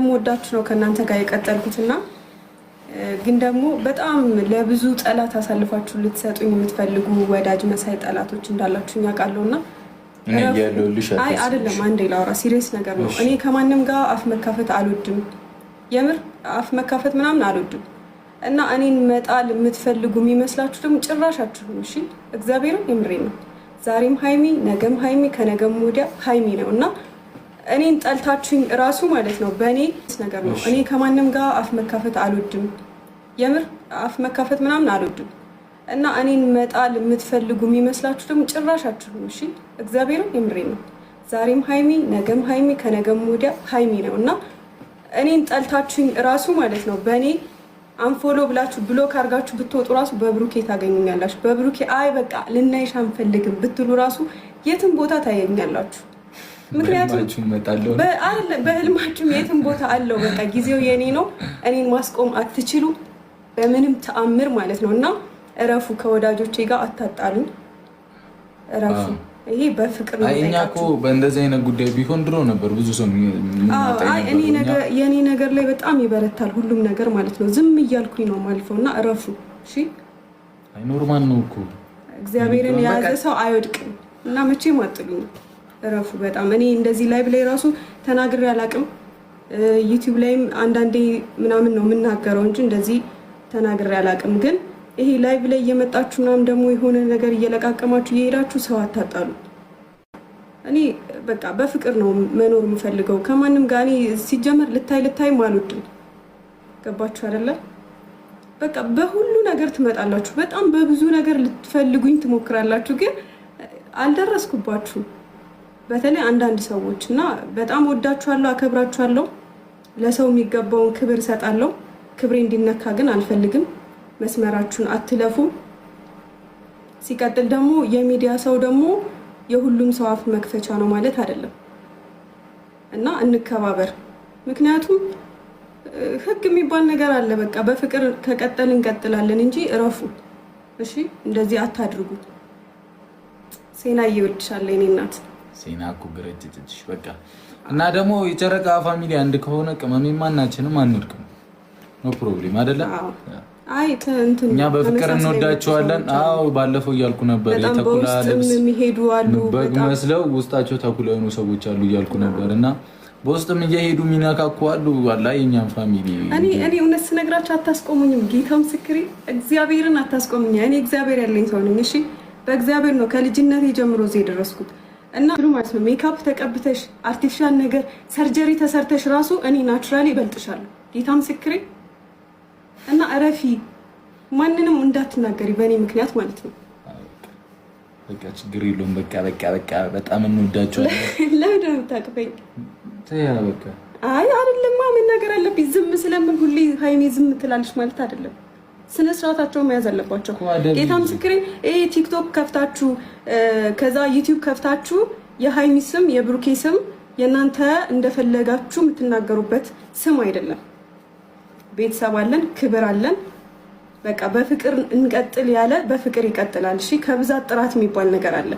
ወዳችሁ ነው ከናንተ ጋር የቀጠልኩትና ግን ደግሞ በጣም ለብዙ ጠላት አሳልፋችሁ ልትሰጡኝ የምትፈልጉ ወዳጅ መሳይ ጠላቶች እንዳላችሁ ያውቃለሁና አይ አይደለም አንዴ ላውራ ሲሪየስ ነገር ነው። እኔ ከማንም ጋር አፍ መካፈት አልወድም። የምር አፍ መካፈት ምናምን አልወድም እና እኔን መጣል የምትፈልጉ የሚመስላችሁ ደግሞ ጭራሻችሁ ነው። እሺ እግዚአብሔርን የምሬን ነው። ዛሬም ሃይሚ ነገም ሃይሚ ከነገም ወዲያ ሃይሚ ነውና እኔን ጠልታችሁኝ ራሱ ማለት ነው በእኔ ነገር ነው። እኔ ከማንም ጋር አፍ መካፈት አልወድም። የምር አፍ መካፈት ምናምን አልወድም እና እኔን መጣል የምትፈልጉ የሚመስላችሁ ደግሞ ጭራሻችሁ ነው። እሺ እግዚአብሔርን የምሬን ነው። ዛሬም ሃይሚ ነገም ሃይሚ ከነገም ወዲያ ሃይሚ ነውና እኔን ጠልታችሁኝ ራሱ ማለት ነው በእኔ አንፎሎ ብላችሁ ብሎክ አድርጋችሁ ብትወጡ ራሱ በብሩኬ ታገኙኛላችሁ። በብሩኬ አይ በቃ ልናይሽ አንፈልግም ብትሉ ራሱ የትም ቦታ ታገኛላችሁ። ምክንያቱም በህልማችሁም የትም ቦታ አለው። በቃ ጊዜው የኔ ነው። እኔን ማስቆም አትችሉ በምንም ተአምር ማለት ነው። እና እረፉ፣ ከወዳጆቼ ጋር አታጣሉኝ፣ እረፉ። ይሄ በፍቅር ነው። እኛ እኮ በእንደዚህ አይነት ጉዳይ ቢሆን ድሮ ነበር ብዙ ሰው የኔ ነገር ላይ በጣም ይበረታል ሁሉም ነገር ማለት ነው። ዝም እያልኩኝ ነው ማልፈው እና እረፉ። እሺ አይ ኖርማል ነው እኮ እግዚአብሔርን የያዘ ሰው አይወድቅም እና መቼም አጥሉኝ፣ እረፉ። በጣም እኔ እንደዚህ ላይቭ ላይ ራሱ ተናግሬ አላውቅም። ዩቲዩብ ላይም አንዳንዴ ምናምን ነው የምናገረው እንጂ እንደዚህ ተናግሬ አላውቅም። ግን ይሄ ላይቭ ላይ እየመጣችሁ ምናምን ደግሞ የሆነ ነገር እየለቃቀማችሁ እየሄዳችሁ ሰው አታጣሉ። እኔ በቃ በፍቅር ነው መኖር የምፈልገው ከማንም ጋር። እኔ ሲጀመር ልታይም አልወድም። ገባችሁ አይደለ? በቃ በሁሉ ነገር ትመጣላችሁ፣ በጣም በብዙ ነገር ልትፈልጉኝ ትሞክራላችሁ፣ ግን አልደረስኩባችሁም። በተለይ አንዳንድ ሰዎች እና በጣም ወዳችኋለሁ፣ አከብራችኋለሁ። ለሰው የሚገባውን ክብር እሰጣለሁ። ክብሬ እንዲነካ ግን አልፈልግም። መስመራችሁን አትለፉ። ሲቀጥል ደግሞ የሚዲያ ሰው ደግሞ የሁሉም ሰው አፍ መክፈቻ ነው ማለት አይደለም እና እንከባበር። ምክንያቱም ህግ የሚባል ነገር አለ። በቃ በፍቅር ከቀጠል እንቀጥላለን እንጂ እረፉ። እሺ እንደዚህ አታድርጉ። ሴና ይወድሻል የኔ እናት። ሴና እኮ ግረጭጭሽ በቃ። እና ደግሞ የጨረቃ ፋሚሊ አንድ ከሆነ ቅመሜ ማናችንም አንወድቅም። ኖ ፕሮብሌም አይደለም። አይ እኛ በፍቅር እንወዳቸዋለን። አዎ ባለፈው እያልኩ ነበር የተኩላ ልብስ የሚሄዱ አሉ በግ መስለው ውስጣቸው ተኩላ የሆኑ ሰዎች አሉ እያልኩ ነበር። እና በውስጥም እየሄዱ የሚነካኩ አሉ። ዋላ የኛም ፋሚሊ እኔ እውነት ስነግራችሁ አታስቆሙኝም። ጌታ ምስክሬ እግዚአብሔርን አታስቆሙኝ። እኔ እግዚአብሔር ያለኝ ሰው ነኝ። እሺ በእግዚአብሔር ነው ከልጅነቴ ጀምሮ እዚህ የደረስኩት እና ማለት ነው ሜካፕ ተቀብተሽ አርቲፊሻል ነገር ሰርጀሪ ተሰርተሽ ራሱ እኔ ናቹራሊ እበልጥሻለሁ። ጌታ ምስክሬ እና እረፊ፣ ማንንም እንዳትናገሪ በእኔ ምክንያት ማለት ነው። በቃ ችግር የለውም። በቃ በጣም እንወዳቸዋለን። ለምን ነው የምታቅፈኝ? ተያ በቃ አይ አይደለም መናገር አለብኝ። ዝም ስለምን ሁሌ ሃይሜ ዝም ትላለች ማለት አይደለም። ስነ ስርዓታቸው መያዝ አለባቸው። ጌታ ምስክሬ ይሄ ቲክቶክ ከፍታችሁ ከዛ ዩቲዩብ ከፍታችሁ የሃይሚ ስም የብሩኬ ስም የእናንተ እንደፈለጋችሁ የምትናገሩበት ስም አይደለም። ቤተሰብ አለን፣ ክብር አለን። በቃ በፍቅር እንቀጥል ያለ በፍቅር ይቀጥላል። እሺ ከብዛት ጥራት የሚባል ነገር አለ።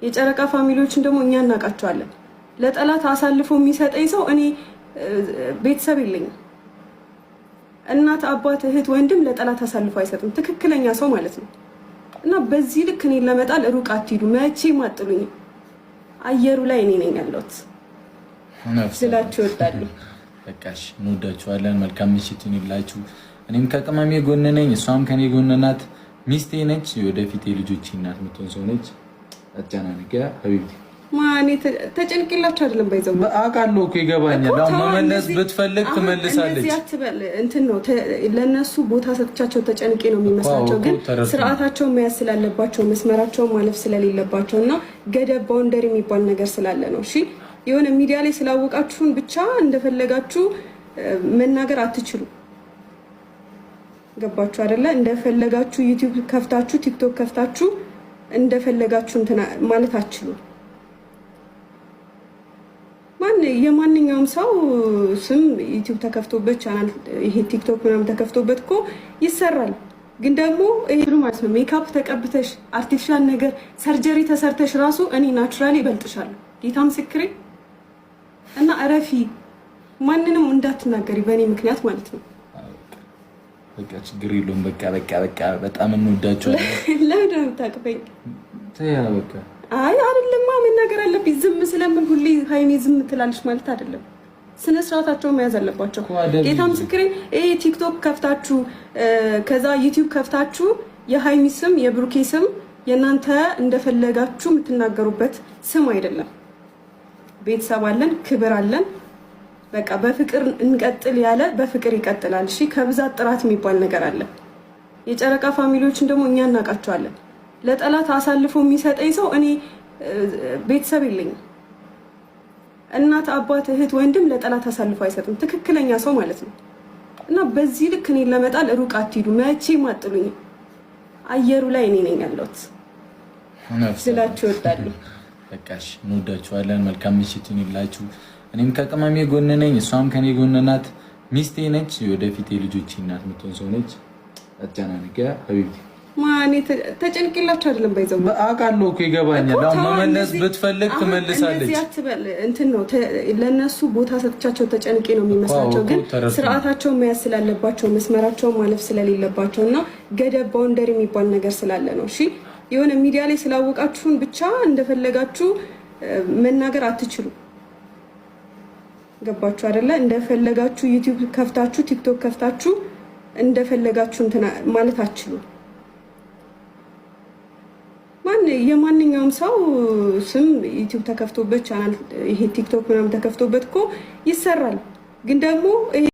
የጨረቃ ፋሚሊዎችን ደግሞ እኛ እናውቃቸዋለን። ለጠላት አሳልፎ የሚሰጠኝ ሰው እኔ ቤተሰብ የለኝም። እናት፣ አባት፣ እህት፣ ወንድም ለጠላት አሳልፎ አይሰጥም። ትክክለኛ ሰው ማለት ነው። እና በዚህ ልክ እኔን ለመጣል ሩቅ አትሂዱ። መቼም አጥሉኝ። አየሩ ላይ እኔ ነኝ ያለሁት ስላችሁ እወዳለሁ። በቃሽ እንወዳችኋለን። መልካም ምሽት ይሁንላችሁ። እኔም ከቅመሜ ጎን ነኝ፣ እሷም ከኔ ጎን ናት። ሚስቴ ነች፣ ወደፊት የልጆቼ እናት የምትሆን ሰው ነች። አጨናንቂያ ሀቢብቲ ማኔ ተጨንቅላችሁ አይደለም ባይዘው አውቃለሁ እኮ ይገባኛል። አሁን መመለስ ብትፈልግ ትመልሳለች። እንትን ነው ለነሱ ቦታ ሰጥቻቸው ተጨንቄ ነው የሚመስላቸው፣ ግን ስርዓታቸውን መያዝ ስላለባቸው መስመራቸውን ማለፍ ስለሌለባቸው እና ገደብ ባውንደሪ የሚባል ነገር ስላለ ነው። እሺ የሆነ ሚዲያ ላይ ስላወቃችሁን ብቻ እንደፈለጋችሁ መናገር አትችሉ። ገባችሁ አይደለ? እንደፈለጋችሁ ዩቲዩብ ከፍታችሁ ቲክቶክ ከፍታችሁ እንደፈለጋችሁ ማለት አትችሉ። የማንኛውም ሰው ስም ዩቲዩብ ተከፍቶበት ቻናል ይሄ ቲክቶክ ምናምን ተከፍቶበት እኮ ይሰራል። ግን ደግሞ ይሄ ማለት ነው ሜካፕ ተቀብተሽ አርቲፊሻል ነገር ሰርጀሪ ተሰርተሽ ራሱ እኔ ናቹራሊ እበልጥሻለሁ። ጌታ ምስክሬ እና እረፊ፣ ማንንም እንዳትናገሪ በእኔ ምክንያት ማለት ነው። በቃ ችግር የለውም። በቃ በጣም እንወዳቸዋለን። ለምንድን ነው የምታቅፈኝ? በቃ አይ አይደለማ፣ መናገር አለብኝ። ዝም ስለምን ሁሌ ሀይሚ ዝም ትላለች ማለት አይደለም። ስነ ስርዓታቸውን መያዝ አለባቸው። ጌታ ምስክሬ፣ ይሄ ቲክቶክ ከፍታችሁ ከዛ ዩቲዩብ ከፍታችሁ የሀይሚ ስም የብሩኬ ስም የእናንተ እንደፈለጋችሁ የምትናገሩበት ስም አይደለም። ቤተሰብ አለን፣ ክብር አለን። በቃ በፍቅር እንቀጥል ያለ በፍቅር ይቀጥላል። እሺ፣ ከብዛት ጥራት የሚባል ነገር አለ። የጨረቃ ፋሚሊዎችን ደግሞ እኛ እናውቃቸዋለን። ለጠላት አሳልፎ የሚሰጠኝ ሰው እኔ ቤተሰብ የለኝም። እናት፣ አባት፣ እህት፣ ወንድም ለጠላት አሳልፎ አይሰጥም። ትክክለኛ ሰው ማለት ነው። እና በዚህ ልክ እኔን ለመጣል ሩቅ አትሂዱ። መቼም አጥሉኝ። አየሩ ላይ እኔ ነኝ ያለሁት ስላችሁ ይወዳሉ። በቃሽ፣ እንወዳችኋለን። መልካም ምሽት ይሁንላችሁ። እኔም ከቅመሜ ጎን ነኝ፣ እሷም ከኔ ጎን ናት። ሚስቴ ነች፣ ወደፊት የልጆቼ እናት የምትሆን ሰው ነች። አጨናንቀ ሀቢብቲ ማኔ ተጨንቅላችሁ አይደለም ባይዘው አውቃለሁ እኮ ይገባኛል። አሁን መመለስ ብትፈልግ ትመልሳለች። እንደዚህ አትበል። እንትን ነው ለነሱ ቦታ ሰጥቻቸው ተጨንቄ ነው የሚመስላቸው፣ ግን ስርዓታቸውን መያዝ ስላለባቸው መስመራቸውን ማለፍ ስለሌለባቸው እና ገደብ ባውንደሪ የሚባል ነገር ስላለ ነው። እሺ የሆነ ሚዲያ ላይ ስላወቃችሁን ብቻ እንደፈለጋችሁ መናገር አትችሉ። ገባችሁ አይደለ? እንደፈለጋችሁ ዩቲዩብ ከፍታችሁ ቲክቶክ ከፍታችሁ እንደፈለጋችሁ እንትና ማለት አትችሉ። የማንኛውም ሰው ስም ዩቲዩብ ተከፍቶበት ቻናል ይሄ ቲክቶክ ምናምን ተከፍቶበት እኮ ይሰራል። ግን ደግሞ